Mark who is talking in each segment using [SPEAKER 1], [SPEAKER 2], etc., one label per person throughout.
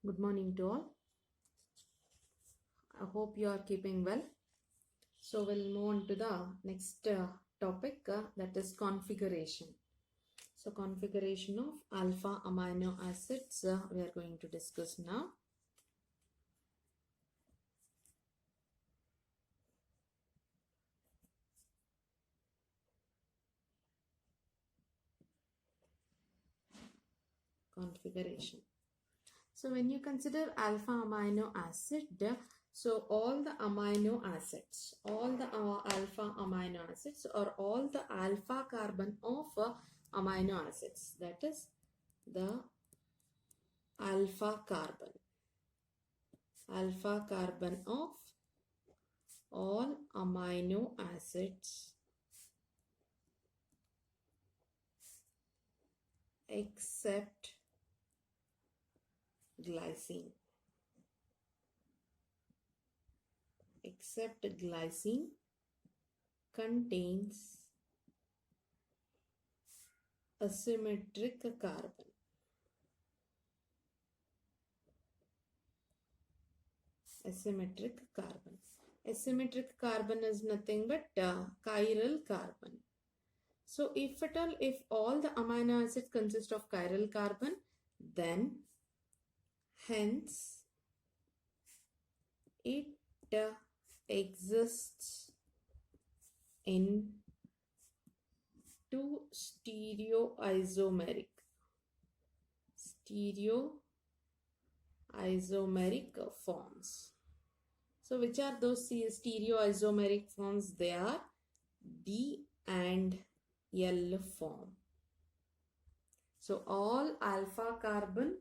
[SPEAKER 1] Good morning to all. I hope you are keeping well. So we'll move on to the next topic, that is configuration. So configuration of alpha amino acids we are going to discuss now. Configuration. So when you consider alpha amino acid, so all the amino acids, all the alpha amino acids or all the alpha carbon of amino acids, that is the alpha carbon of all amino acids except glycine contains asymmetric carbon. Asymmetric carbon is nothing but chiral carbon. So if all the amino acids consist of chiral carbon, then hence it exists in two stereoisomeric forms. So which are those stereoisomeric forms? They are D and L form. So all alpha carbon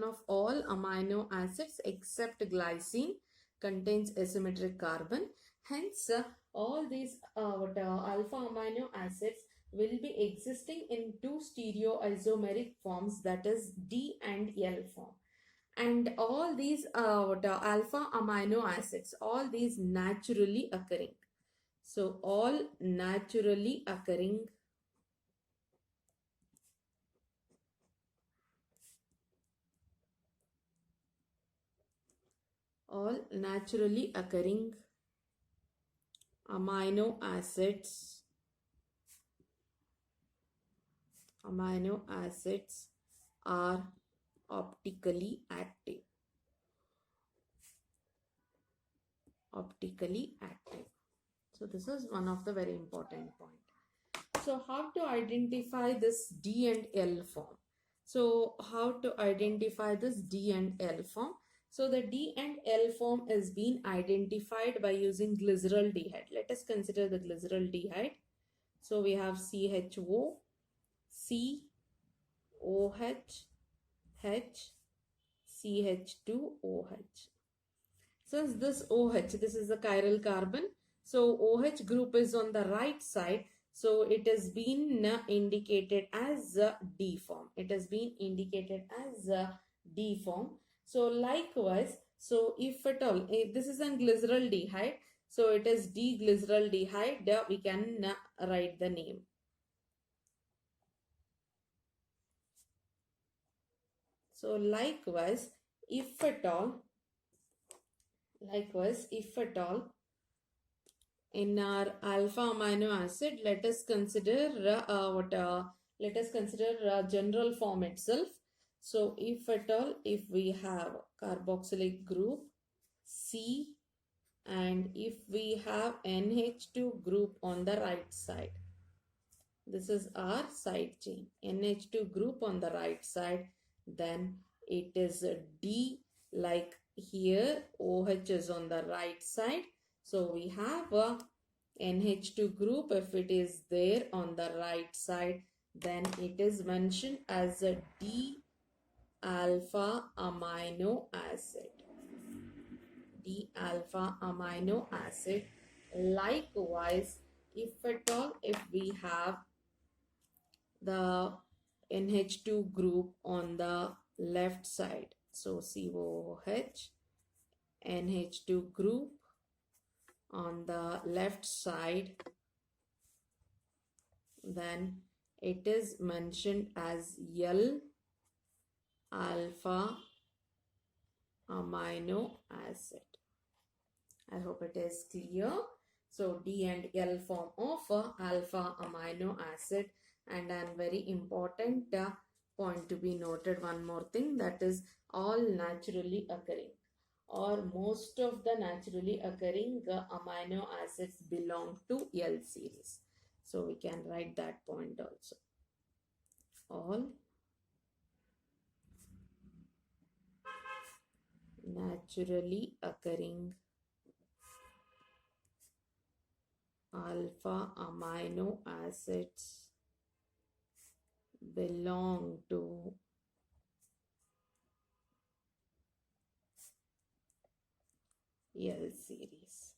[SPEAKER 1] of all amino acids except glycine contains asymmetric carbon. Hence, all these alpha amino acids will be existing in two stereoisomeric forms, that is D and L form. And all these alpha amino acids, all these naturally occurring. So all naturally occurring amino acids are optically active. So this is one of the very important point. So how to identify this D and L form? So how to identify this D and L form? So the D and L form is being identified by using glyceraldehyde. Let us consider the glyceraldehyde. So we have CHO, COH, H, CH2OH. So this OH, this is the chiral carbon. So OH group is on the right side. So it has been indicated as D form. So likewise, so if at all, this is a glyceraldehyde, so it is D-glyceraldehyde, we can write the name. So likewise, if at all, in our alpha amino acid, let us consider general form itself. So if at all, if we have carboxylic group C and if we have NH2 group on the right side, this is our side chain, NH2 group on the right side, then it is a D, like here OH is on the right side. So we have a NH2 group. If it is there on the right side, then it is mentioned as a D alpha amino acid. Likewise, if at all, if we have the NH2 group on the left side, so COOH, NH2 group on the left side, then it is mentioned as L alpha amino acid. I hope it is clear. So D and L form of alpha amino acid. And a very important point to be noted, one more thing, that is all naturally occurring or most of the naturally occurring amino acids belong to L series. So we can write that point also. All naturally occurring alpha amino acids belong to L series.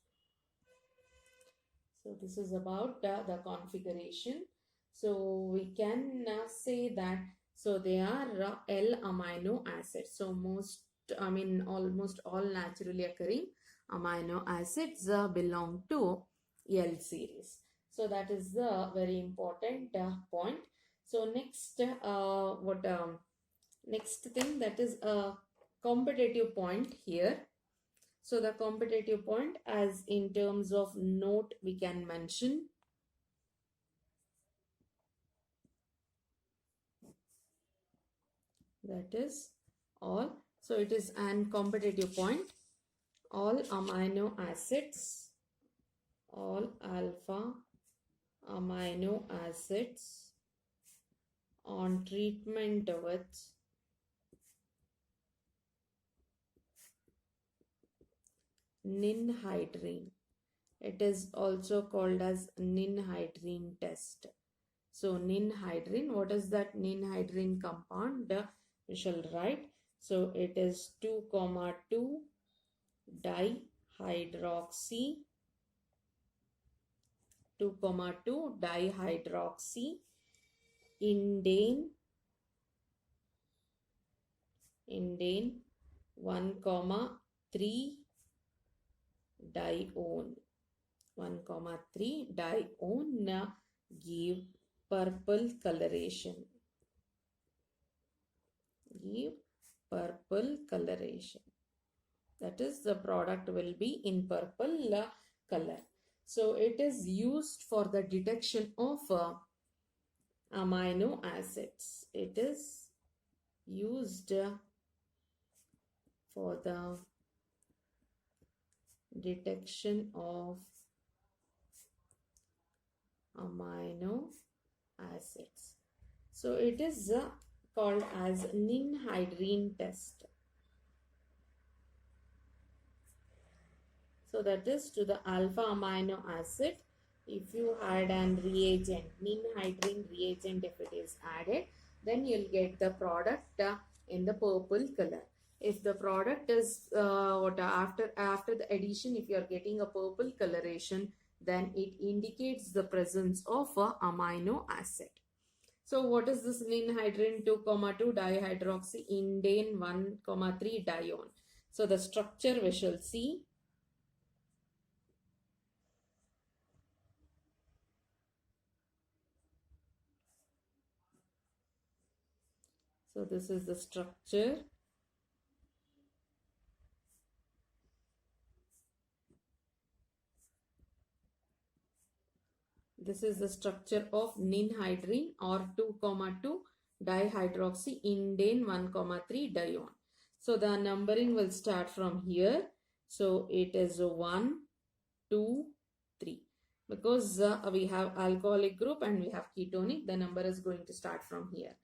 [SPEAKER 1] So this is about the configuration. So we can say that, so they are L amino acids. So almost all naturally occurring amino acids belong to L series. So that is the very important point. So next, next thing, that is a competitive point here. So the competitive point, as in terms of note, we can mention that is all. So it is an competitive point. All amino acids, all alpha amino acids on treatment with ninhydrine. It is also called as ninhydrine test. So ninhydrine, what is that ninhydrine compound? We shall write. So it is 2,2 dihydroxy 2,2 dihydroxy indane 1,3 dione 1,3 dione give purple coloration. Give purple coloration. That is, the product will be in purple color. So it is used for the detection of amino acids. It is used for the detection of amino acids. So it is called as ninhydrine test. So that is to the alpha amino acid. If you add an reagent, ninhydrine reagent, if it is added, then you'll get the product in the purple color. If the product is after the addition, if you are getting a purple coloration, then it indicates the presence of a amino acid. So what is this ninhydrine 2,2 dihydroxy indane 1,3 dione? So the structure we shall see. So this is the structure. This is the structure of ninhydrine or 2,2 dihydroxy indane 1,3 dione. So the numbering will start from here. So it is 1, 2, 3. Because we have alcoholic group and we have ketonic, the number is going to start from here.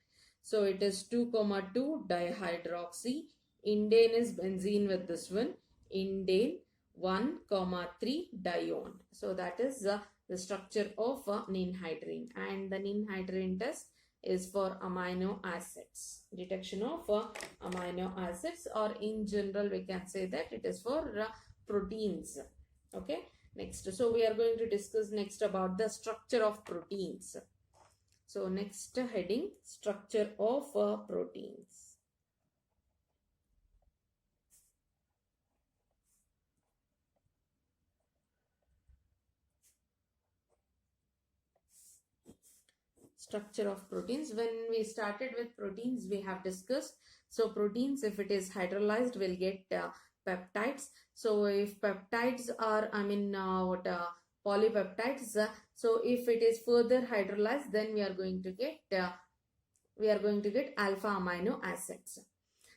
[SPEAKER 1] So it is 2,2 dihydroxy. Indane is benzene with this one. Indane 1,3 dione. So that is the structure of ninhydrine, and the ninhydrine test is for amino acids, detection of amino acids, or in general we can say that it is for proteins. Okay, next, so we are going to discuss next about the structure of proteins. So next heading, structure of proteins. Structure of proteins. When we started with proteins, we have discussed. So proteins, if it is hydrolyzed, will get peptides. So if peptides are, polypeptides. So if it is further hydrolyzed, then we are going to get alpha amino acids.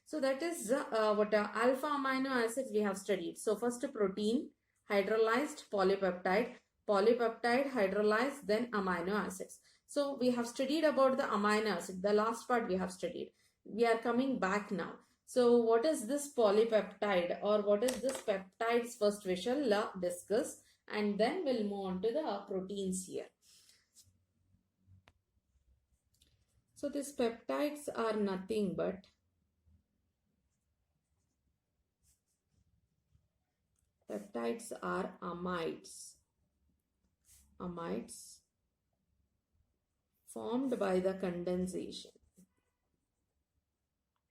[SPEAKER 1] So that is alpha amino acids we have studied. So first protein, hydrolyzed, polypeptide, hydrolyzed, then amino acids. So we have studied about the amino acid. The last part we have studied. We are coming back now. So what is this polypeptide, or what is this peptides? First we shall discuss, and then we'll move on to the proteins here. So these peptides are nothing but peptides are amides. Amides formed by the condensation.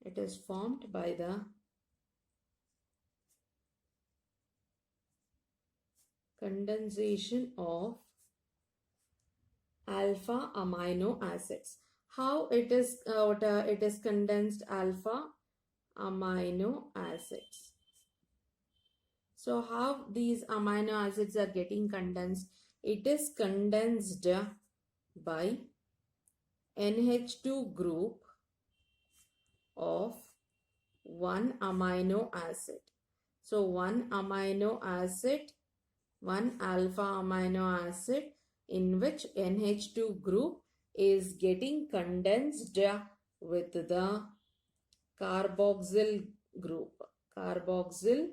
[SPEAKER 1] It is formed by the condensation of alpha amino acids. How it is condensed alpha amino acids. So how these amino acids are getting condensed? It is condensed by NH2 group of one amino acid. So one amino acid, one alpha amino acid, in which NH2 group is getting condensed with the carboxyl group. Carboxyl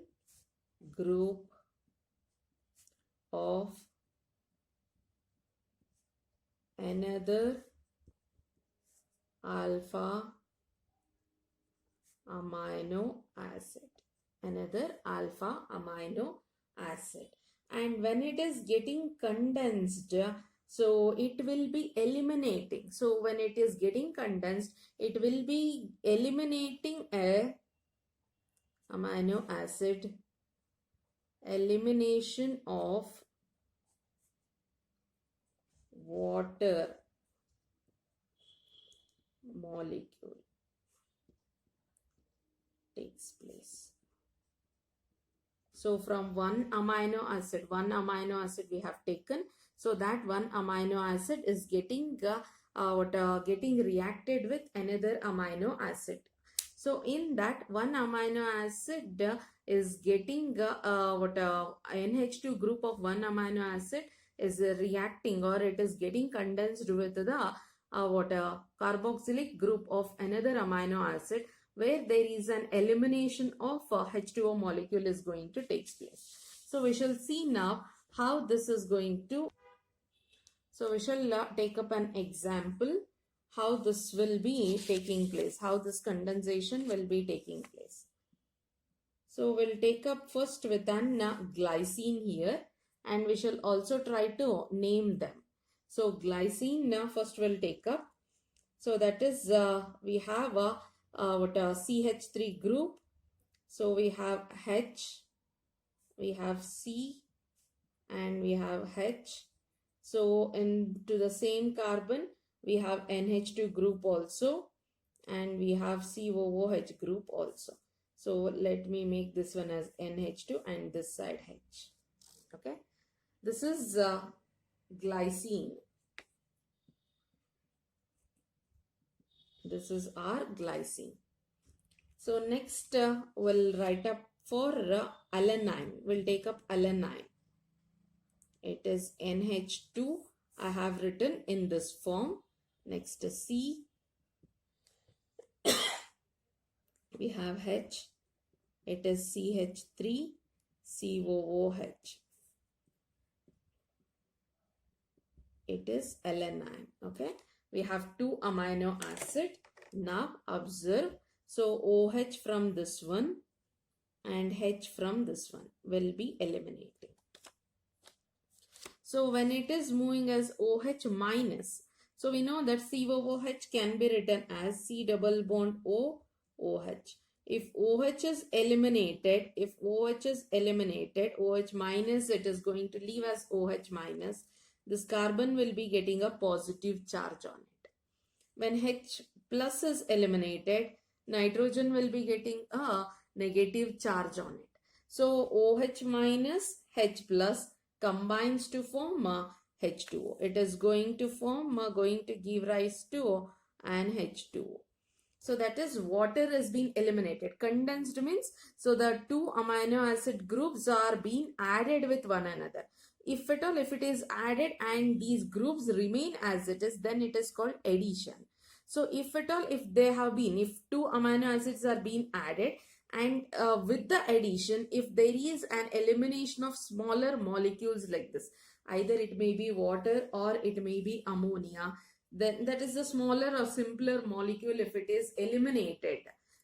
[SPEAKER 1] group of another alpha amino acid. Another alpha amino acid. And when it is getting condensed, so it will be eliminating. So when it is getting condensed, it will be eliminating a amino acid. Elimination of water molecule takes place. So from one amino acid we have taken. So that one amino acid is getting getting reacted with another amino acid. So in that one amino acid is getting NH2 group of one amino acid is reacting, or it is getting condensed with the carboxylic group of another amino acid, where there is an elimination of H2O molecule is going to take place. So we shall see now how this is going to. So we shall take up an example how this will be taking place, how this condensation will be taking place. So we'll take up first with an glycine here, and we shall also try to name them. So glycine now first we'll take up. So that is we have a CH3 group. So we have H, we have C, and we have H. So into the same carbon we have NH2 group also, and we have COOH group also. So let me make this one as NH2 and this side H. Okay, this is glycine. This is our glycine. So next we'll write up for alanine. We'll take up alanine. It is NH2. I have written in this form. Next is C. We have H. It is CH3 COOH. It is alanine. Okay. We have two amino acid. Now observe. So OH from this one and H from this one will be eliminated. So when it is moving as OH minus, so we know that COOH can be written as C double bond O OH. If OH is eliminated, OH minus, it is going to leave as OH minus. this carbon will be getting a positive charge on it. When H plus is eliminated, nitrogen will be getting a negative charge on it. So OH minus H plus combines to form H2O. It is going to form, going to give rise to an H2O. So that is water is being eliminated. Condensed means, so the two amino acid groups are being added with one another. If at all, if it is added and these groups remain as it is, then it is called addition. So if at all, if they have been, if two amino acids are being added, and with the addition, if there is an elimination of smaller molecules like this, either it may be water or it may be ammonia, then that is a smaller or simpler molecule. If it is eliminated,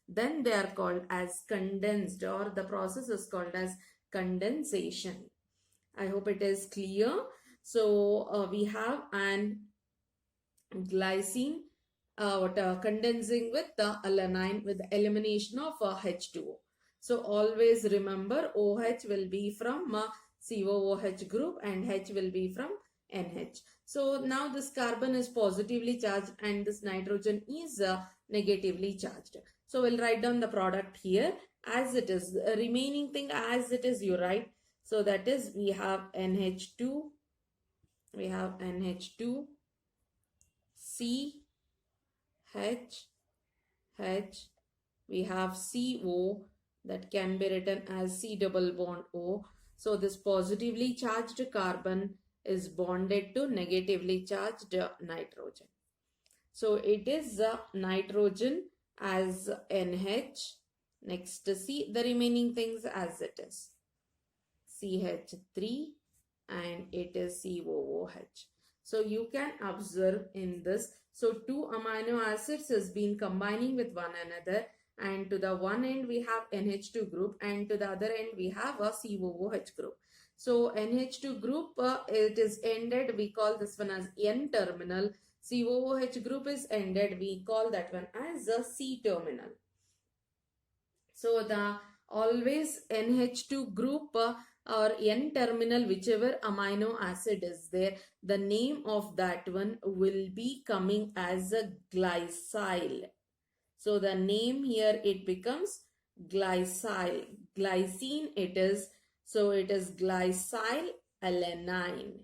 [SPEAKER 1] then they are called as condensed, or the process is called as condensation. I hope it is clear. So we have an glycine condensing with the alanine with the elimination of H2O. So always remember OH will be from COOH group and H will be from NH. So now this carbon is positively charged and this nitrogen is negatively charged. So we'll write down the product here as it is. The remaining thing as it is you write. So that is, we have NH2, C, H, we have CO, that can be written as C double bond O. So this positively charged carbon is bonded to negatively charged nitrogen. So it is nitrogen as NH. Next, see the remaining things as it is. CH3 and it is COOH. So you can observe in this. So two amino acids has been combining with one another, and to the one end we have NH2 group and to the other end we have a COOH group. So NH2 group, it is ended, we call this one as N terminal. COOH group is ended, we call that one as a C terminal. So the always NH2 group or N terminal, whichever amino acid is there, the name of that one will be coming as a glycyl. So the name here, it becomes glycyl. Glycine it is. So it is glycyl alanine.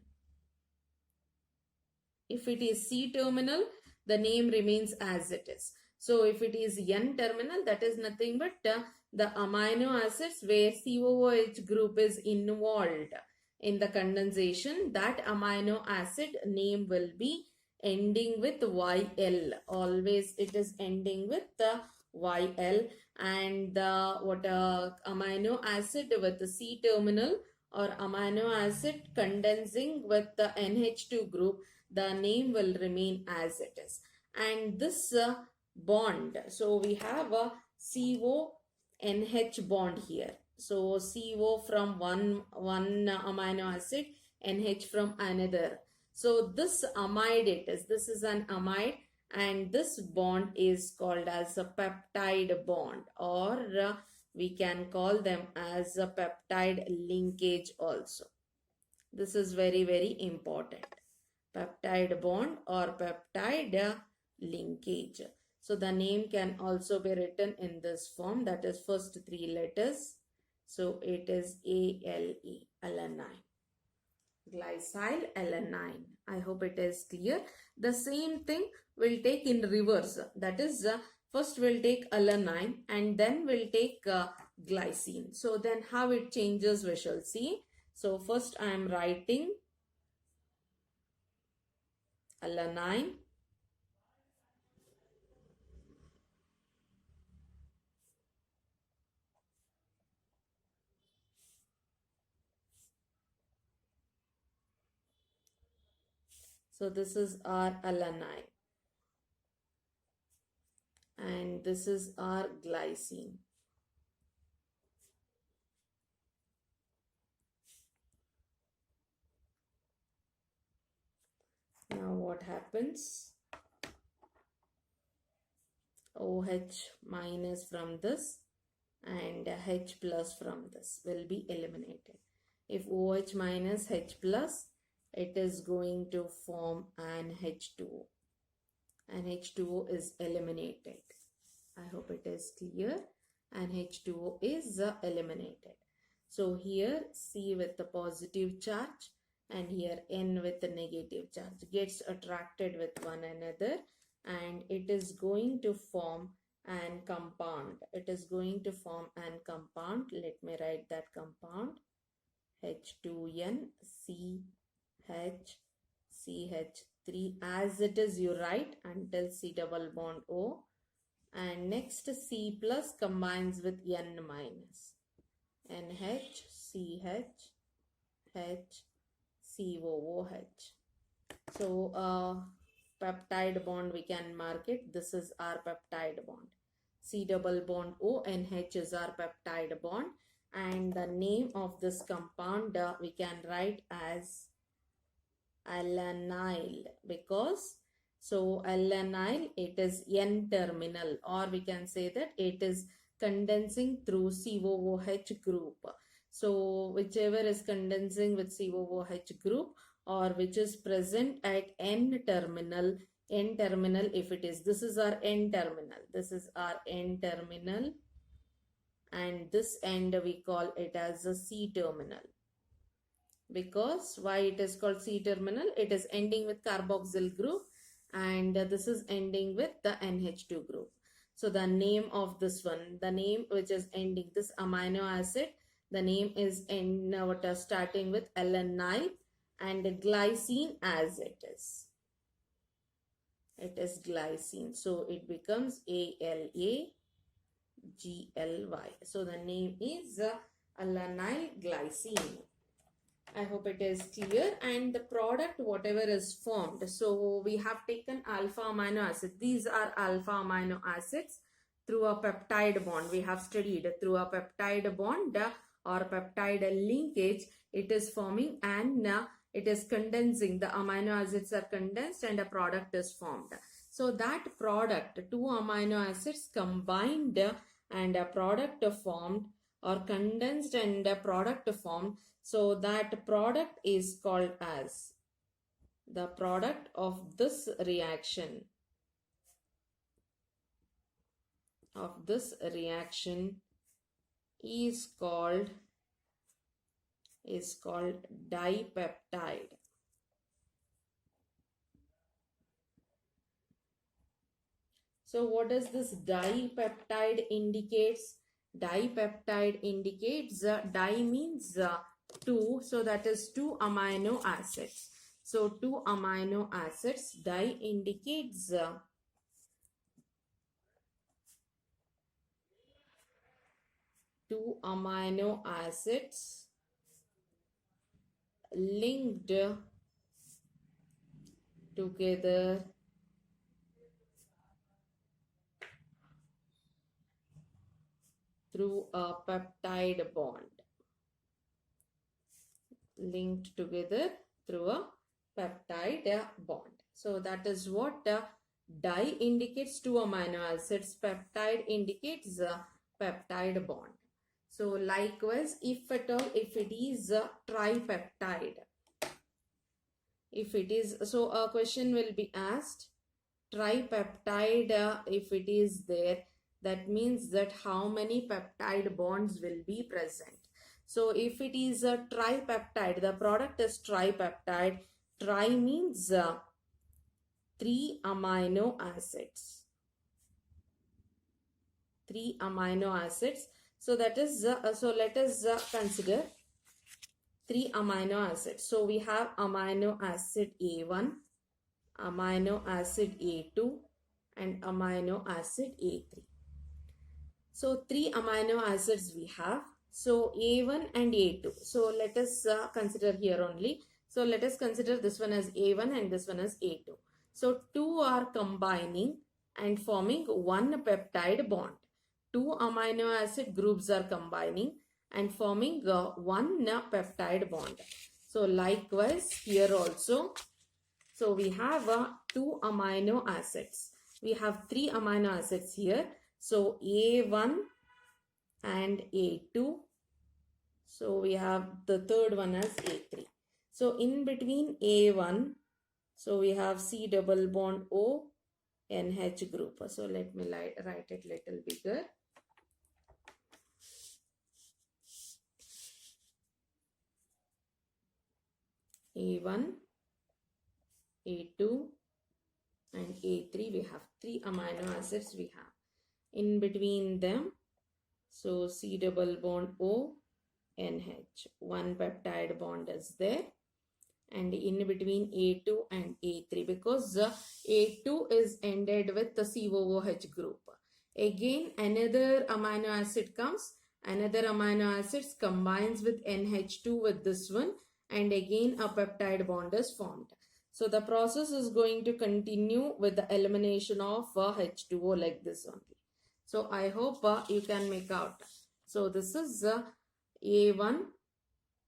[SPEAKER 1] If it is C terminal, the name remains as it is. So if it is N terminal, that is nothing but the amino acids where COOH group is involved in the condensation, that amino acid name will be ending with YL. Always it is ending with the YL, and the amino acid with the C terminal or amino acid condensing with the NH2 group, the name will remain as it is. And this bond, so we have a CO-NH bond here. So CO from one amino acid, NH from another. So this amide it is. This is an amide, and this bond is called as a peptide bond, or we can call them as a peptide linkage also. This is very, very important. Peptide bond or peptide linkage. So the name can also be written in this form, that is first three letters. So it is ALE, alanine. Glycyl alanine. I hope it is clear. The same thing we'll take in reverse. That is, first we'll take alanine and then we'll take glycine. So then how it changes we shall see. So first I am writing alanine. So this is our alanine. And this is our glycine. Now what happens? OH minus from this and H plus from this will be eliminated. If OH minus H plus it is going to form an H2O. And H2O is eliminated. I hope it is clear. And H2O is eliminated. So here C with the positive charge and here N with the negative charge gets attracted with one another, and it is going to form an compound. It is going to form an compound. Let me write that compound. H2N CH3 as it is you write until C double bond O, and next C plus combines with N minus. NH CH H COOH. So peptide bond we can mark it. This is our peptide bond. C double bond O, NH is our peptide bond, and the name of this compound we can write as alanyl, because so alanyl, it is N terminal, or we can say that it is condensing through COOH group. So whichever is condensing with COOH group or which is present at N terminal if it is, this is our N terminal, this is our N terminal, and this end we call it as a C terminal. Because why it is called C terminal? It is ending with carboxyl group, and this is ending with the NH2 group. So the name of this one, the name which is ending this amino acid, the name is starting with alanyl, and glycine as it is. It is glycine. So it becomes ALAGLY. So the name is alanyl glycine. I hope it is clear. And the product, whatever is formed, so we have taken alpha amino acid. These are alpha amino acids through a peptide bond. We have studied through a peptide bond or peptide linkage, it is forming and it is condensing. The amino acids are condensed and a product is formed. So that product, two amino acids combined and a product formed, or condensed and a product formed. So that product is called as the product of this reaction. Is called dipeptide. So what does this dipeptide indicates? Dipeptide indicates di means two, so that is two amino acids. So two amino acids, di indicates two amino acids linked together through a peptide bond. Linked together through a peptide bond. So that is what di indicates two amino acids, peptide indicates peptide bond. So likewise, if at all, if it is a tripeptide, if it is, so a question will be asked, tripeptide, if it is there, that means that how many peptide bonds will be present. So if it is a tripeptide, the product is tripeptide. Tri means three amino acids. Three amino acids. So that is, so let us consider three amino acids. So we have amino acid A1, amino acid A2, and amino acid A3. So three amino acids we have. So A1 and A2. So let us consider here only. So let us consider this one as A1 and this one as A2. So two are combining and forming one peptide bond. Two amino acid groups are combining and forming one peptide bond. So likewise here also. So we have two amino acids. We have three amino acids here. So A1 and A2. So we have the third one as A3. So in between A1, so we have C double bond O, NH group. So let me write it little bigger. A1, A2 and A3, we have 3 amino acids we have. In between them, so C double bond O, NH, one peptide bond is there. And in between A2 and A3, because A2 is ended with the COOH group. Again, another amino acid comes, another amino acid combines with NH2 with this one, and again a peptide bond is formed. So the process is going to continue with the elimination of H2O like this only. So I hope you can make out. So this is A1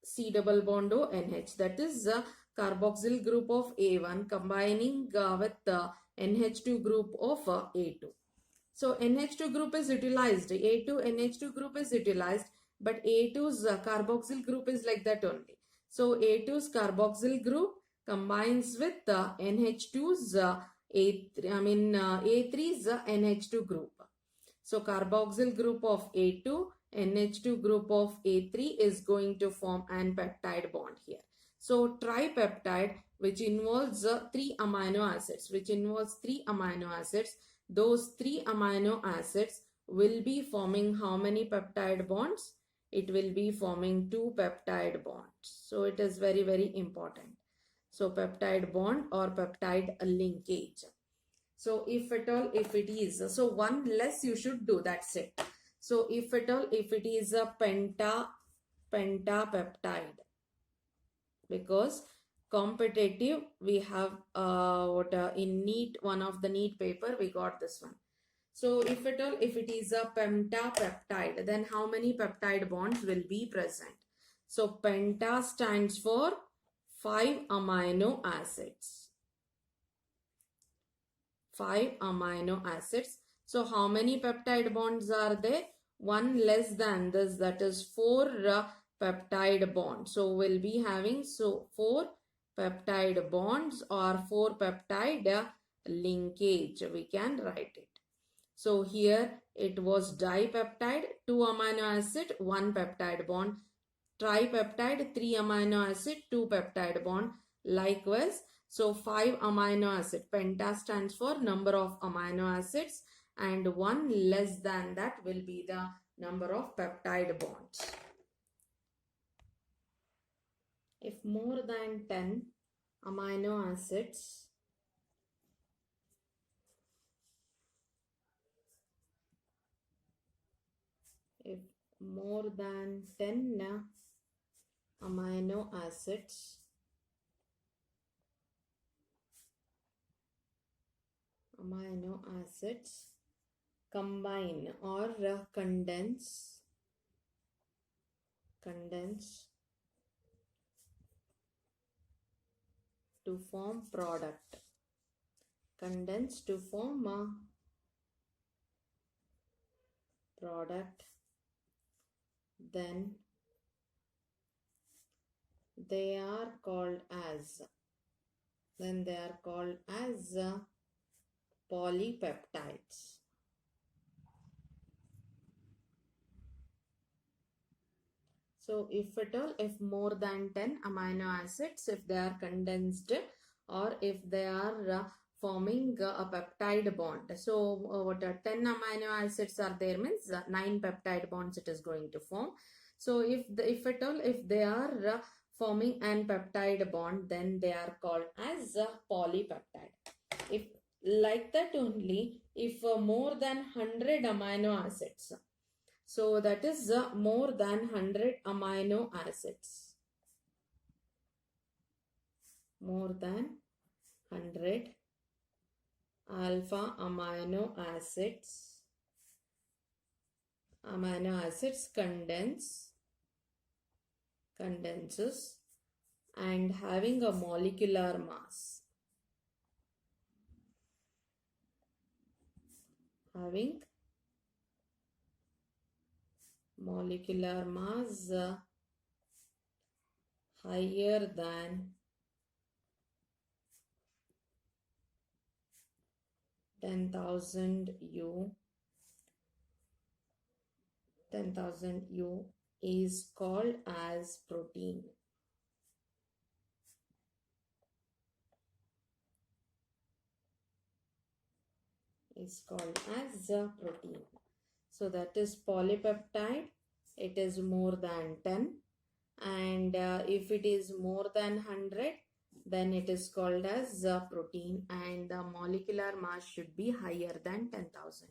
[SPEAKER 1] C double bond O NH, that is carboxyl group of A1 combining with the NH2 group of A2. So NH2 group is utilized, A2 NH2 group is utilized, but A2's carboxyl group is like that only. So A2's carboxyl group combines with NH2's A3's NH2 group. So carboxyl group of A2, NH2 group of A3 is going to form an peptide bond here. So tripeptide, which involves 3 amino acids, those 3 amino acids will be forming how many peptide bonds? It will be forming 2 peptide bonds. So it is very, very important. So peptide bond or peptide linkage. So if at all, if it is, so one less you should do, that's it. So if at all, if it is a pentapeptide, because competitive, we have in NEET, one of the NEET paper, we got this one. So if at all, if it is a pentapeptide, then how many peptide bonds will be present? So penta stands for 5 amino acids. 5 amino acids. So how many peptide bonds are there? One less than this, that is 4 peptide bonds. So we'll be having 4 peptide bonds or 4 peptide linkage. We can write it. So here it was dipeptide, 2 amino acid, 1 peptide bond. Tripeptide, 3 amino acid, 2 peptide bond. Likewise, so 5 amino acid. Penta stands for number of amino acids, and 1 less than that will be the number of peptide bonds. If more than 10 amino acids, if more than 10 amino acids combine or condense to form product, condense to form a product, then they are called as polypeptides. So if at all, if more than 10 amino acids, if they are condensed or if they are forming a peptide bond. So what 10 amino acids are there means 9 peptide bonds it is going to form. So if at all, if they are forming an peptide bond, then they are called as a polypeptide. If like that only, if more than 100 amino acids, so that is more than 100 amino acids, more than 100 alpha amino acids condenses and having a molecular mass, higher than 10,000 U, 10,000 U is called as protein. Is called as a protein. So that is polypeptide. It is more than 10, and if it is more than 100, then it is called as a protein, and the molecular mass should be higher than 10,000.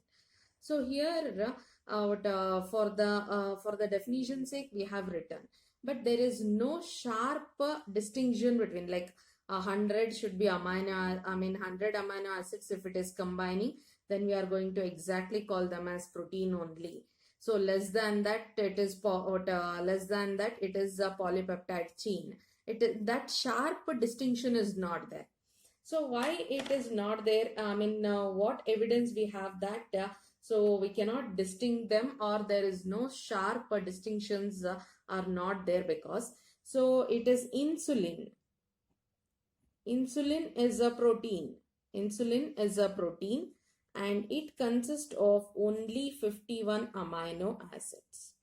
[SPEAKER 1] So here for the definition sake we have written, but there is no sharp distinction between, like 100 should be 100 amino acids. If it is combining, then we are going to exactly call them as protein only. So less than that it is less than that it is a polypeptide chain. That sharp distinction is not there. So why it is not there? What evidence we have that so we cannot distinguish them, or there is no sharp distinctions are not there? Because so it is insulin. Insulin is a protein. Insulin is a protein, and it consists of only 51 amino acids.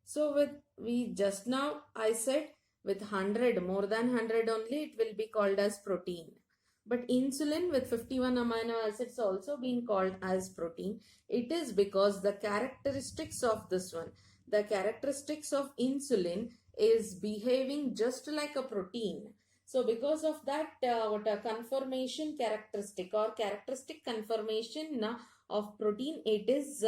[SPEAKER 1] So with we just now I said with 100, more than 100 only, it will be called as protein. But insulin with 51 amino acids also being called as protein. It is because the characteristics of this one, the characteristics of insulin is behaving just like a protein. So because of that, what a conformation characteristic or characteristic conformation of protein, it is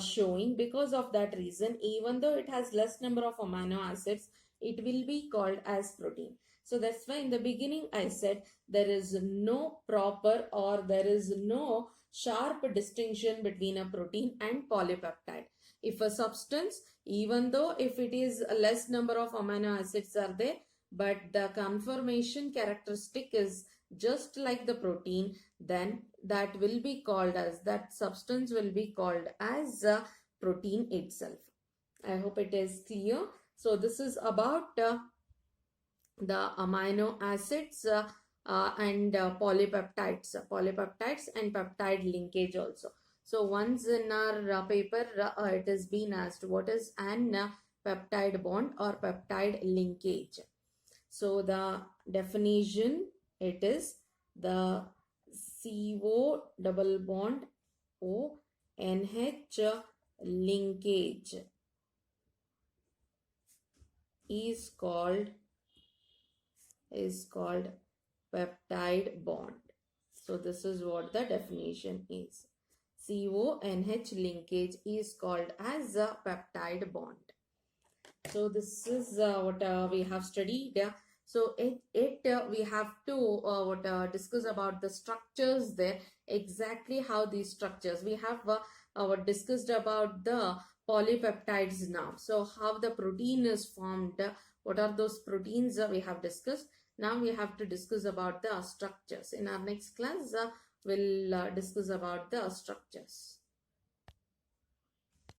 [SPEAKER 1] showing. Because of that reason, even though it has less number of amino acids, it will be called as protein. So that's why in the beginning I said there is no proper, or there is no sharp distinction between a protein and polypeptide. If a substance, even though if it is a less number of amino acids are there, but the conformation characteristic is just like the protein, then that will be called as, that substance will be called as a protein itself. I hope it is clear. So this is about the amino acids and polypeptides and peptide linkage also. So once in our paper it has been asked, what is an peptide bond or peptide linkage? So the definition, it is the CO double bond O NH linkage is called peptide bond. So this is what the definition is. CONH linkage is called as a peptide bond. So this is what we have studied. So we have to discuss about the structures there, exactly how these structures we have discussed about the polypeptides now. So how the protein is formed, what are those proteins we have discussed. Now we have to discuss about the structures. In our next class we'll discuss about the structures.